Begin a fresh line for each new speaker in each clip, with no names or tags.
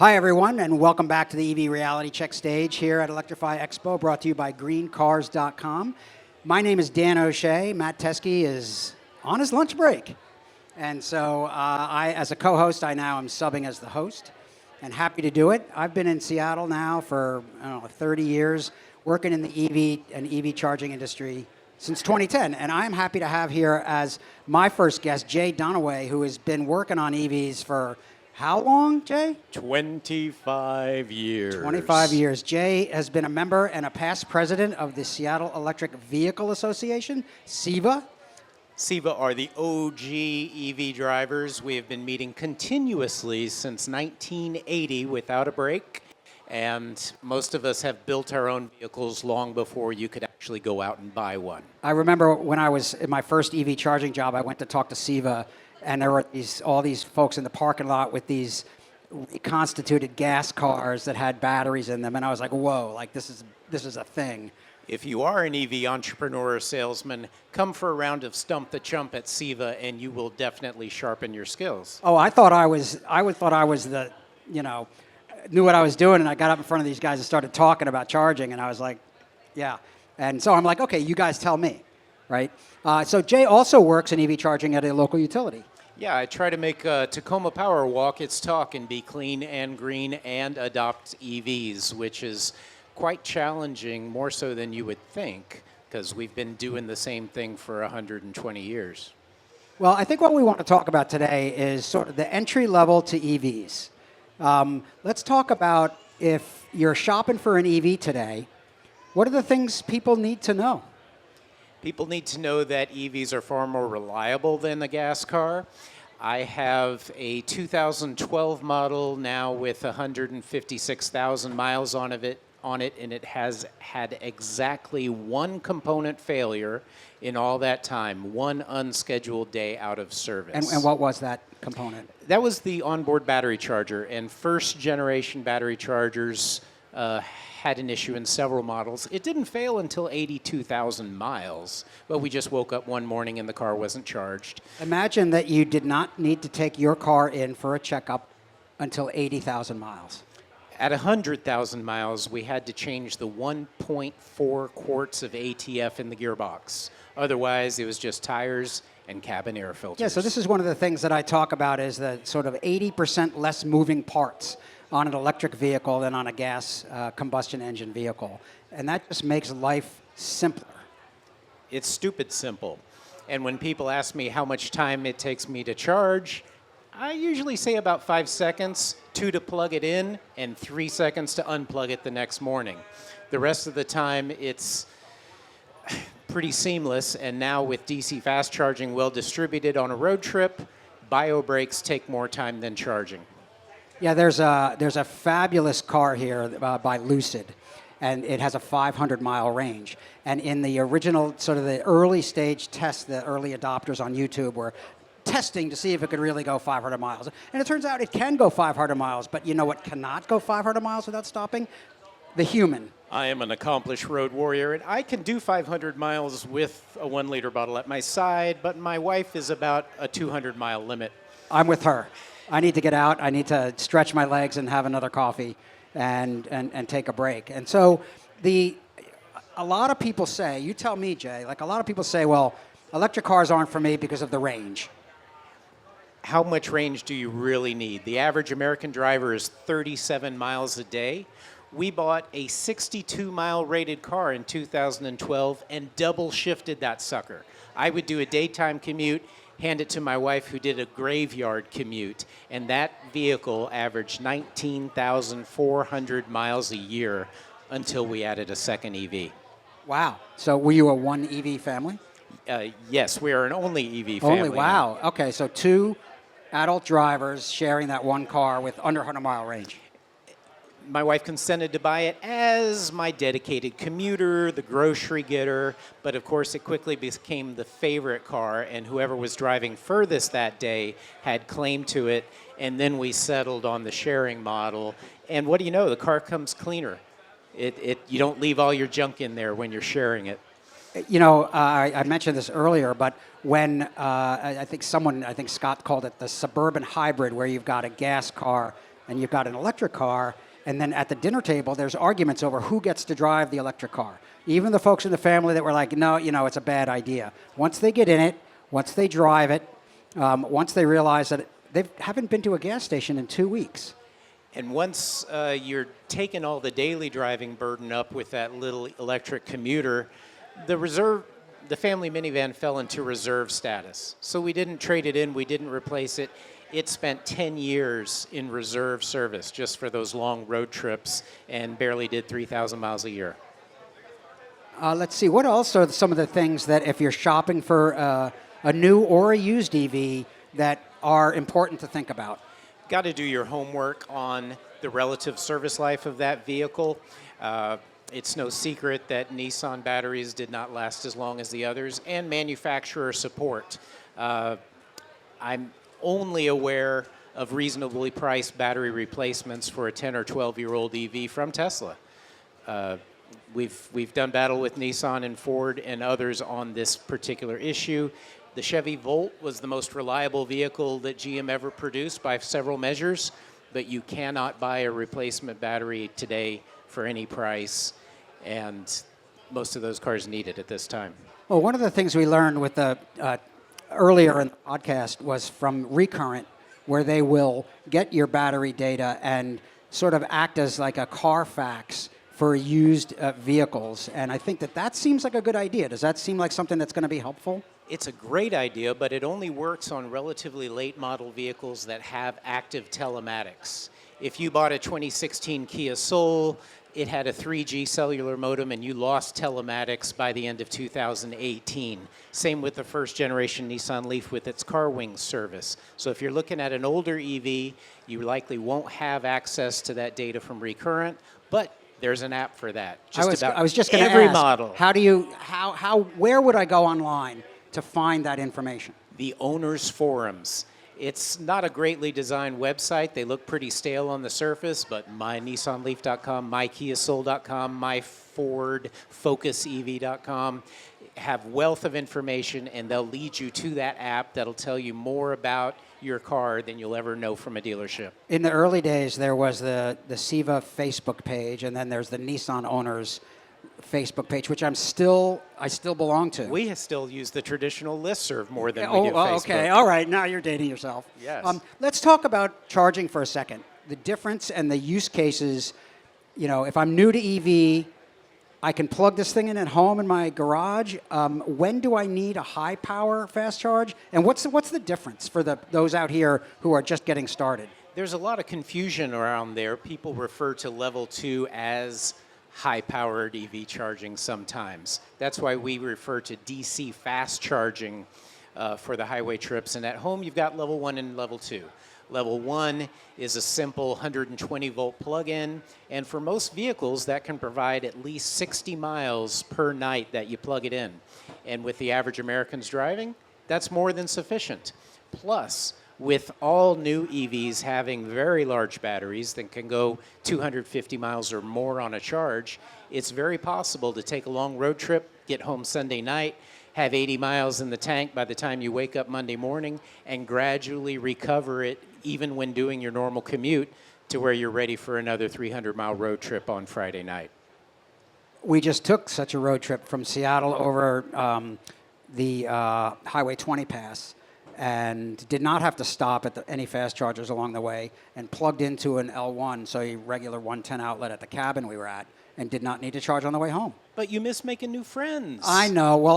Hi, everyone, and welcome back to the EV Reality Check stage here at Electrify Expo, brought to you by GreenCars.com. My name is Dan O'Shea. Matt Teske is on his lunch break. And so I, as a co-host, I now am subbing as the host, and happy to do it. I've been in Seattle now for, 30 years, working in the EV and EV charging industry since 2010. And I'm happy to have here as my first guest, Jay Donnaway, who has been working on EVs for how long, Jay?
25 years.
25 years. Jay has been a member and a past president of the Seattle Electric Vehicle Association, SEVA.
SEVA are the OG EV drivers. We have been meeting continuously since 1980 without a break. And most of us have built our own vehicles long before you could actually go out and buy one.
I remember when I was in my first EV charging job, I went to talk to SEVA, and there were all these folks in the parking lot with these reconstituted gas cars that had batteries in them, and I was like, whoa, like this is a thing.
If you are an EV entrepreneur or salesman, come for a round of Stump the Chump at SEVA, and you will definitely sharpen your skills.
Oh, I thought I was the, knew what I was doing, and I got up in front of these guys and started talking about charging, and I was like, yeah. And so I'm like, okay, you guys tell me, right? So Jay also works in EV charging at a local utility.
Yeah, I try to make Tacoma Power walk its talk and be clean and green and adopt EVs, which is quite challenging, more so than you would think, because we've been doing the same thing for 120 years.
Well, I think what we want to talk about today is sort of the entry level to EVs. Let's talk about, if you're shopping for an EV today, what are the things people need to know?
People need to know that EVs are far more reliable than a gas car. I have a 2012 model now with 156,000 miles on it, and it has had exactly one component failure in all that time, one unscheduled day out of service.
And what was that component?
That was the onboard battery charger, and first generation battery chargers had an issue in several models. It didn't fail until 82,000 miles, but we just woke up one morning and the car wasn't charged.
Imagine that you did not need to take your car in for a checkup until 80,000 miles.
At 100,000 miles, we had to change the 1.4 quarts of ATF in the gearbox. Otherwise, it was just tires and cabin air filters.
Yeah, so this is one of the things that I talk about, is the sort of 80% less moving parts on an electric vehicle than on a gas combustion engine vehicle. And that just makes life simpler.
It's stupid simple. And when people ask me how much time it takes me to charge, I usually say about 5 seconds, 2 to plug it in, and 3 seconds to unplug it the next morning. The rest of the time, it's pretty seamless. And now with DC fast charging well distributed on a road trip, bio brakes take more time than charging.
Yeah, there's a fabulous car here by Lucid, and it has a 500-mile range. And in the original, sort of the early stage test, the early adopters on YouTube were testing to see if it could really go 500 miles. And it turns out it can go 500 miles, but you know what cannot go 500 miles without stopping? The human.
I am an accomplished road warrior, and I can do 500 miles with a 1-liter bottle at my side, but my wife is about a 200-mile limit.
I'm with her. I need to get out. I need to stretch my legs and have another coffee and take a break. And so a lot of people say, you tell me, Jay, like a lot of people say, well, electric cars aren't for me because of the range.
How much range do you really need? The average American driver is 37 miles a day. We bought a 62-mile rated car in 2012 and double shifted that sucker. I would do a daytime commute, hand it to my wife, who did a graveyard commute, and that vehicle averaged 19,400 miles a year until we added a second EV.
Wow. So were you a one EV family?
Yes, we are an only EV family.
Only, wow. Now. Okay, so 2 adult drivers sharing that one car with under 100-mile range.
My wife consented to buy it as my dedicated commuter, the grocery getter, but of course it quickly became the favorite car, and whoever was driving furthest that day had claim to it, and then we settled on the sharing model. And what do you know, the car comes cleaner. You don't leave all your junk in there when you're sharing it.
You know, I mentioned this earlier, but when I think Scott called it the suburban hybrid, where you've got a gas car and you've got an electric car, and then at the dinner table, there's arguments over who gets to drive the electric car. Even the folks in the family that were like, no, it's a bad idea. Once they get in it, once they drive it, once they realize that they haven't been to a gas station in 2 weeks.
And once you're taking all the daily driving burden up with that little electric commuter, the family minivan fell into reserve status. So we didn't trade it in, we didn't replace it. It spent 10 years in reserve service just for those long road trips and barely did 3,000 miles a year.
Let's see, what else are some of the things that if you're shopping for a new or a used EV that are important to think about?
Got to do your homework on the relative service life of that vehicle. It's no secret that Nissan batteries did not last as long as the others, and manufacturer support. I'm only aware of reasonably priced battery replacements for a 10 or 12-year-old EV from Tesla. We've done battle with Nissan and Ford and others on this particular issue. The Chevy Volt was the most reliable vehicle that GM ever produced by several measures, but you cannot buy a replacement battery today for any price, and most of those cars need it at this time.
Well, one of the things we learned with the earlier in the podcast was from Recurrent, where they will get your battery data and sort of act as like a Carfax for used vehicles. And I think that seems like a good idea. Does that seem like something that's going to be helpful?
It's a great idea, but it only works on relatively late model vehicles that have active telematics. If you bought a 2016 Kia Soul, it had a 3G cellular modem and you lost telematics by the end of 2018. Same with the first generation Nissan Leaf with its CarWings service. So if you're looking at an older EV, you likely won't have access to that data from Recurrent, but there's an app for that.
I was just going to
every
ask,
model.
Where would I go online to find that information?
The owners' forums. It's not a greatly designed website. They look pretty stale on the surface, but mynissanleaf.com, mykiasoul.com, myfordfocusev.com have wealth of information, and they'll lead you to that app that'll tell you more about your car than you'll ever know from a dealership.
In the early days, there was the SEVA Facebook page, and then there's the Nissan Owners Facebook page, which I still belong to.
We still use the traditional listserv more than we do Facebook.
Okay, all right. Now you're dating yourself.
Yes.
Let's talk about charging for a second. The difference and the use cases. If I'm new to EV, I can plug this thing in at home in my garage. When do I need a high power fast charge? And what's the difference for those out here who are just getting started?
There's a lot of confusion around there. People refer to level 2 as high-powered EV charging sometimes. That's why we refer to DC fast charging for the highway trips. And at home, you've got level 1 and level 2. Level 1 is a simple 120-volt plug-in, and for most vehicles, that can provide at least 60 miles per night that you plug it in. And with the average Americans driving, that's more than sufficient. Plus, with all new EVs having very large batteries that can go 250 miles or more on a charge, it's very possible to take a long road trip, get home Sunday night, have 80 miles in the tank by the time you wake up Monday morning, and gradually recover it even when doing your normal commute to where you're ready for another 300-mile road trip on Friday night.
We just took such a road trip from Seattle over the Highway 20 pass, and did not have to stop at any fast chargers along the way, and plugged into an L1, so a regular 110 outlet at the cabin we were at, and did not need to charge on the way home.
But you miss making new friends.
I know. Well,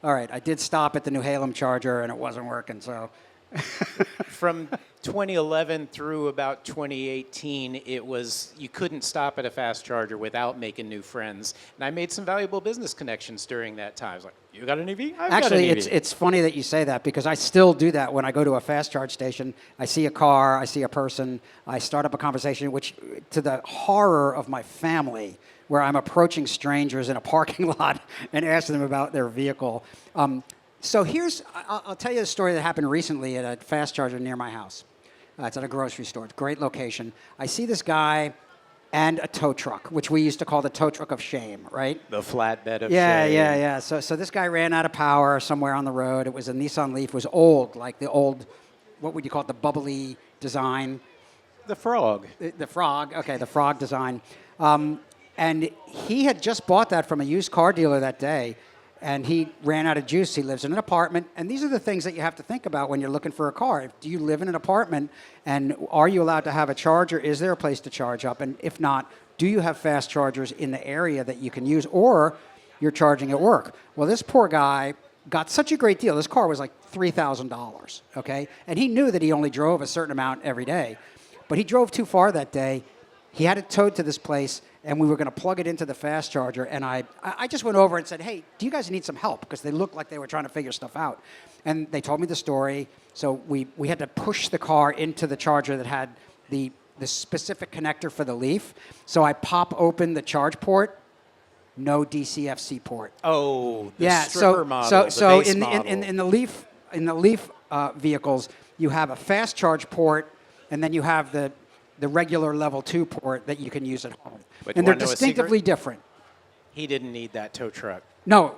all right, I did stop at the New Halem charger, and it wasn't working, so.
From 2011 through about 2018, you couldn't stop at a fast charger without making new friends. And I made some valuable business connections during that time. I was like, you got an EV?
Actually, it's funny that you say that, because I still do that when I go to a fast charge station. I see a car, I see a person, I start up a conversation, which, to the horror of my family, where I'm approaching strangers in a parking lot and asking them about their vehicle. So I'll tell you a story that happened recently at a fast charger near my house. It's at a grocery store. It's a great location. I see this guy and a tow truck, which we used to call the tow truck of shame, right?
The flatbed of shame.
Yeah. So this guy ran out of power somewhere on the road. It was a Nissan Leaf. It was old, like the old, what would you call it, the bubbly design.
The frog.
The frog, okay, the frog design. And he had just bought that from a used car dealer that day, and he ran out of juice. He lives in an apartment, and these are the things that you have to think about when you're looking for a car. Do you live in an apartment, and are you allowed to have a charger? Is there a place to charge up? And if not, do you have fast chargers in the area that you can use, or you're charging at work? Well, this poor guy got such a great deal. This car was like $3,000, okay? And he knew that he only drove a certain amount every day, but he drove too far that day. He had it towed to this place, and we were going to plug it into the fast charger. And I just went over and said, hey, do you guys need some help? Because they looked like they were trying to figure stuff out. And they told me the story. So we had to push the car into the charger that had the specific connector for the Leaf. So I pop open the charge port, no DCFC port.
Oh, the stripper model, the base model.
In the Leaf vehicles, you have a fast charge port, and then you have the regular level 2 port that you can use at home.
But
and they're distinctively different.
He didn't need that tow truck.
No.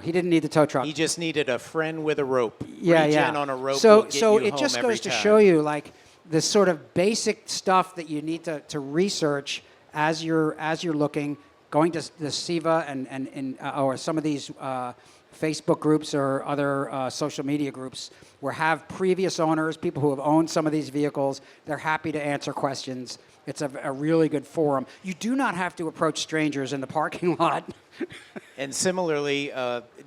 He didn't need the tow truck.
He just needed a friend with a rope.
Yeah,
Reach
yeah.
in on a rope.
So,
will get you
it
home
just
every
goes to
time.
show you, like, the sort of basic stuff that you need to research as you're looking, going to the SIVA and or some of these Facebook groups or other social media groups where have previous owners, people who have owned some of these vehicles. They're happy to answer questions. It's a really good forum. You do not have to approach strangers in the parking lot.
And similarly,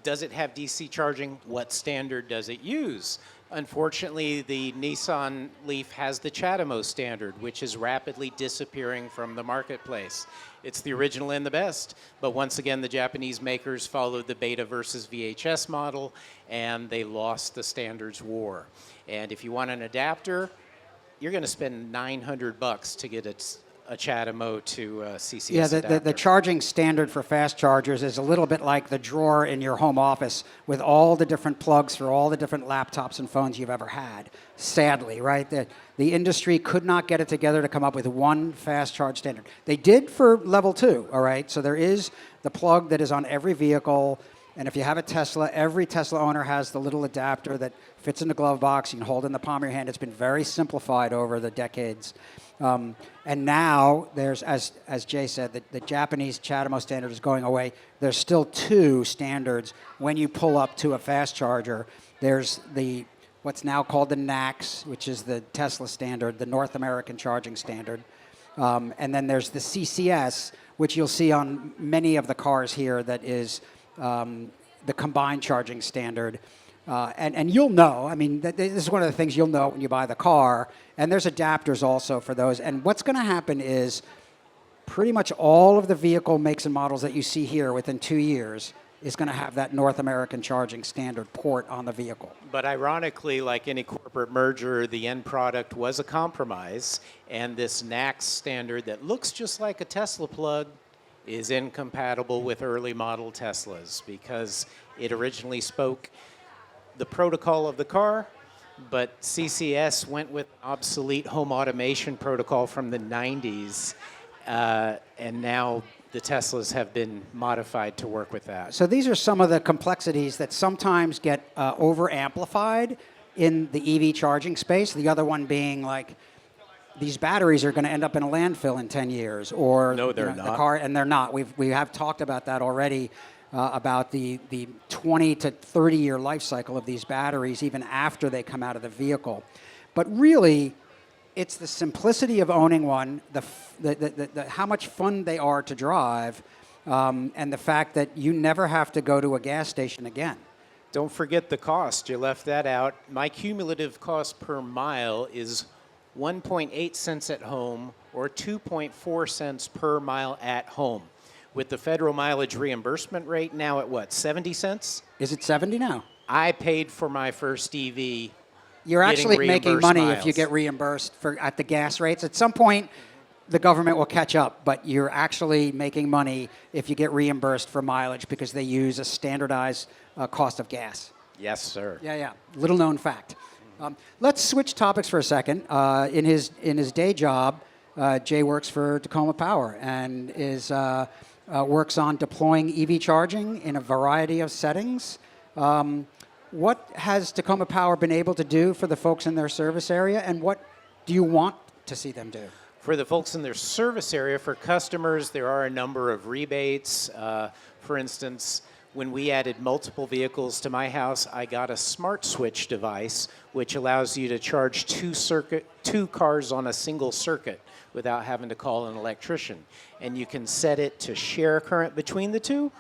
does it have DC charging? What standard does it use? Unfortunately, the Nissan Leaf has the CHAdeMO standard, which is rapidly disappearing from the marketplace. It's the original and the best, but once again, the Japanese makers followed the Beta versus VHS model, and they lost the standards war. And if you want an adapter, you're going to spend $900 to get a CHAdeMO to CCS adapter.
The charging standard for fast chargers is a little bit like the drawer in your home office with all the different plugs for all the different laptops and phones you've ever had. Sadly, right? The industry could not get it together to come up with one fast charge standard. They did for level 2, all right? So there is the plug that is on every vehicle. And if you have a Tesla, every Tesla owner has the little adapter that fits in the glove box. You can hold it in the palm of your hand. It's been very simplified over the decades. And now there's, as Jay said, the Japanese CHAdeMO standard is going away. There's still 2 standards when you pull up to a fast charger. There's what's now called the NACS, which is the Tesla standard, the North American Charging Standard. And then there's the CCS, which you'll see on many of the cars here, that is the combined charging standard. And you'll know, I mean, this is one of the things you'll know when you buy the car. And there's adapters also for those. And what's going to happen is pretty much all of the vehicle makes and models that you see here within 2 years is going to have that North American charging standard port on the vehicle.
But ironically, like any corporate merger, the end product was a compromise. And this NACS standard that looks just like a Tesla plug is incompatible with early model Teslas because it originally spoke the protocol of the car, but CCS went with obsolete home automation protocol from the 90s, and now the Teslas have been modified to work with that.
So these are some of the complexities that sometimes get over-amplified in the EV charging space, the other one being like, these batteries are going to end up in a landfill in 10 years, or
no, they're not.
The car, and they're not. We have talked about that already, about the 20 to 30-year life cycle of these batteries, even after they come out of the vehicle. But really, it's the simplicity of owning one, the how much fun they are to drive, and the fact that you never have to go to a gas station again.
Don't forget the cost. You left that out. My cumulative cost per mile is 1.8 cents at home or 2.4 cents per mile at home. With the federal mileage reimbursement rate now at what, 70 cents?
Is it 70 now?
I paid for my first EV.
You're actually making money
miles.
if you get reimbursed at the gas rates. At some point, the government will catch up, but you're actually making money if you get reimbursed for mileage because they use a standardized cost of gas.
Yes, sir.
Yeah. Little known fact. Let's switch topics for a second. In his day job, Jay works for Tacoma Power and works on deploying EV charging in a variety of settings. What has Tacoma Power been able to do for the folks in their service area, and what do you want to see them do?
For the folks in their service area, for customers, there are a number of rebates. For instance, when we added multiple vehicles to my house, I got a smart switch device, which allows you to charge two cars on a single circuit without having to call an electrician. And you can set it to share current between the two,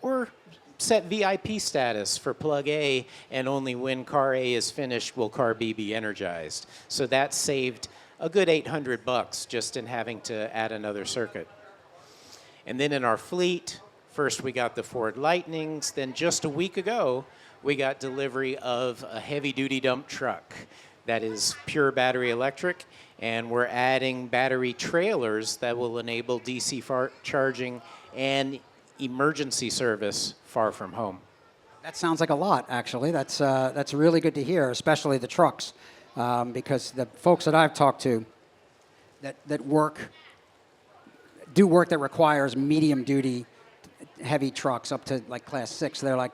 or set VIP status for plug A, and only when car A is finished will car B be energized. So that saved a good $800 just in having to add another circuit. And then in our fleet, first we got the Ford Lightnings, then just a week ago, we got delivery of a heavy-duty dump truck that is pure battery electric, and we're adding battery trailers that will enable DC charging and emergency service far from home.
That sounds like a lot, actually. That's really good to hear, especially the trucks, because the folks that I've talked to that do work that requires medium-duty heavy trucks up to like Class 6. They're like,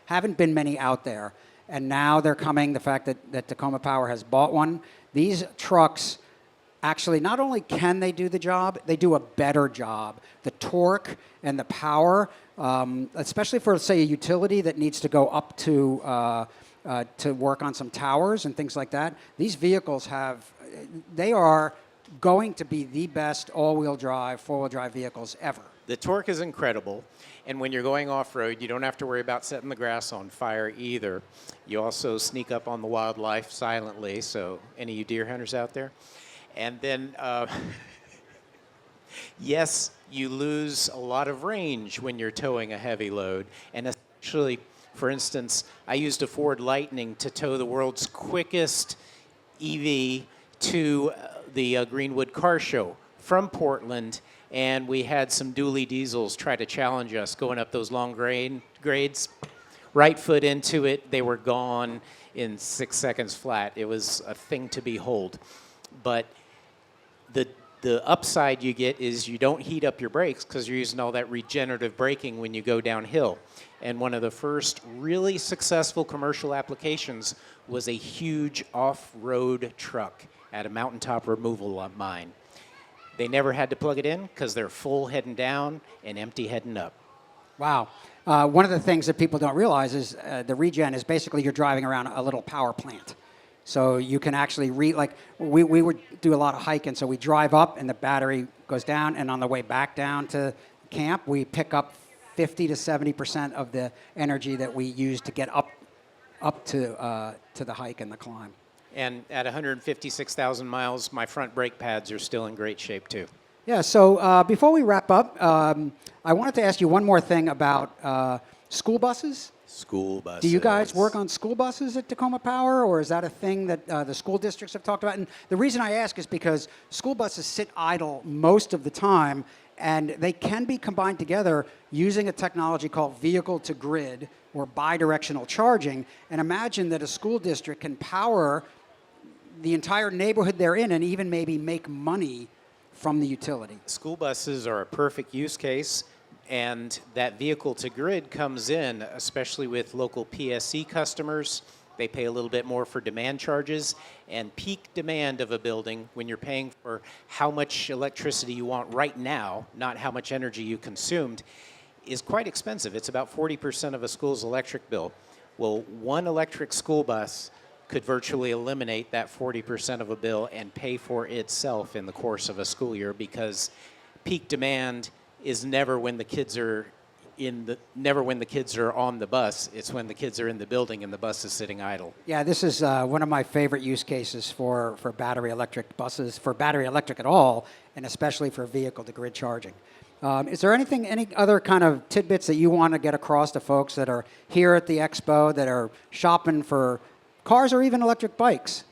haven't been many out there, and now they're coming. The fact that Tacoma Power has bought one, these trucks actually not only can they do the job, they do a better job. The torque and the power, especially for, say, a utility that needs to go up to work on some towers and things like that. These vehicles they are going to be the best all-wheel drive, four-wheel drive vehicles ever.
The torque is incredible, and when you're going off-road, you don't have to worry about setting the grass on fire either. You also sneak up on the wildlife silently, so any of you deer hunters out there? And then, yes, you lose a lot of range when you're towing a heavy load, and especially, for instance, I used a Ford Lightning to tow the world's quickest EV to the Greenwood Car Show from Portland, and we had some dually diesels try to challenge us going up those long grades. Right foot into it, they were gone in 6 seconds flat. It was a thing to behold. But the upside you get is you don't heat up your brakes because you're using all that regenerative braking when you go downhill. And one of the first really successful commercial applications was a huge off-road truck at a mountaintop removal mine. They never had to plug it in because they're full heading down and empty heading up.
Wow. One of the things that people don't realize is the regen is basically you're driving around a little power plant. So you can actually we would do a lot of hiking, so we drive up and the battery goes down, and on the way back down to camp, we pick up 50 to 70% of the energy that we use to get up to the hike and the climb.
And at 156,000 miles, my front brake pads are still in great shape too.
Yeah, so before we wrap up, I wanted to ask you one more thing about school buses.
School buses.
Do you guys work on school buses at Tacoma Power, or is that a thing that the school districts have talked about? And the reason I ask is because school buses sit idle most of the time, and they can be combined together using a technology called vehicle-to-grid or bidirectional charging. And imagine that a school district can power the entire neighborhood they're in and even maybe make money from the utility.
School buses are a perfect use case. And that vehicle-to-grid comes in, especially with local PSC customers. They pay a little bit more for demand charges, and peak demand of a building, when you're paying for how much electricity you want right now, not how much energy you consumed, is quite expensive. It's about 40% of a school's electric bill. Well, one electric school bus could virtually eliminate that 40% of a bill and pay for itself in the course of a school year, because peak demand is never when the kids are on the bus. It's when the kids are in the building and the bus is sitting idle.
Yeah, this is one of my favorite use cases for battery electric buses, for battery electric at all, and especially for vehicle-to-grid charging. Is there any other kind of tidbits that you want to get across to folks that are here at the expo, that are shopping for cars or even electric bikes?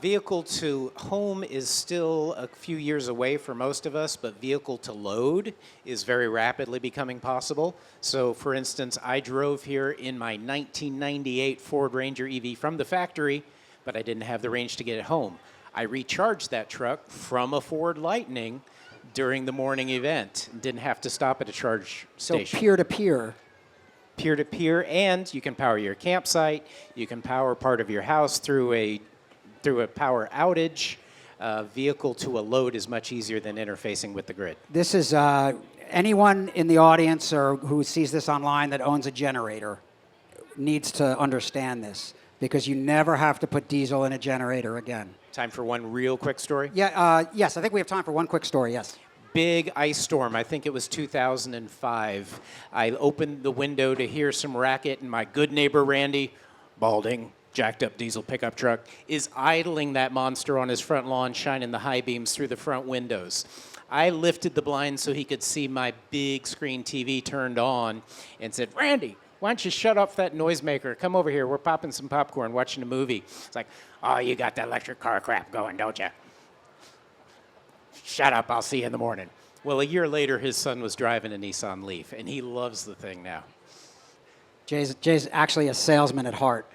Vehicle to home is still a few years away for most of us, but vehicle to load is very rapidly becoming possible. So, for instance, I drove here in my 1998 Ford Ranger EV from the factory, but I didn't have the range to get it home. I recharged that truck from a Ford Lightning during the morning event and didn't have to stop at a charge station.
So peer-to-peer.
Peer-to-peer, and you can power your campsite. You can power part of your house through a power outage. vehicle to a load is much easier than interfacing with the grid.
This is anyone in the audience or who sees this online that owns a generator needs to understand this, because you never have to put diesel in a generator again.
Time for one real quick story?
Yeah, yes, I think we have time for one quick story, yes.
Big ice storm. I think it was 2005. I opened the window to hear some racket, and my good neighbor Randy, balding, jacked up diesel pickup truck, is idling that monster on his front lawn, shining the high beams through the front windows. I lifted the blind so he could see my big screen TV turned on and said, Randy, why don't you shut off that noisemaker? Come over here. We're popping some popcorn, watching a movie. It's like, oh, you got that electric car crap going, don't you? Shut up, I'll see you in the morning. Well, a year later, his son was driving a Nissan Leaf, and he loves the thing now.
Jay's actually a salesman at heart.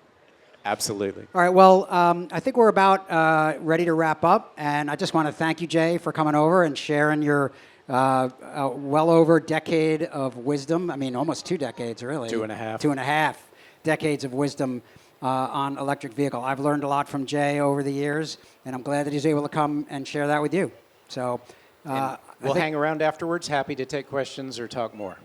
Absolutely.
All right, well, I think we're about ready to wrap up, and I just want to thank you, Jay, for coming over and sharing your well over decade of wisdom. I mean, almost 2 decades, really.
2.5.
2.5 decades of wisdom on electric vehicle. I've learned a lot from Jay over the years, and I'm glad that he's able to come and share that with you. So
we'll hang around afterwards. Happy to take questions or talk more.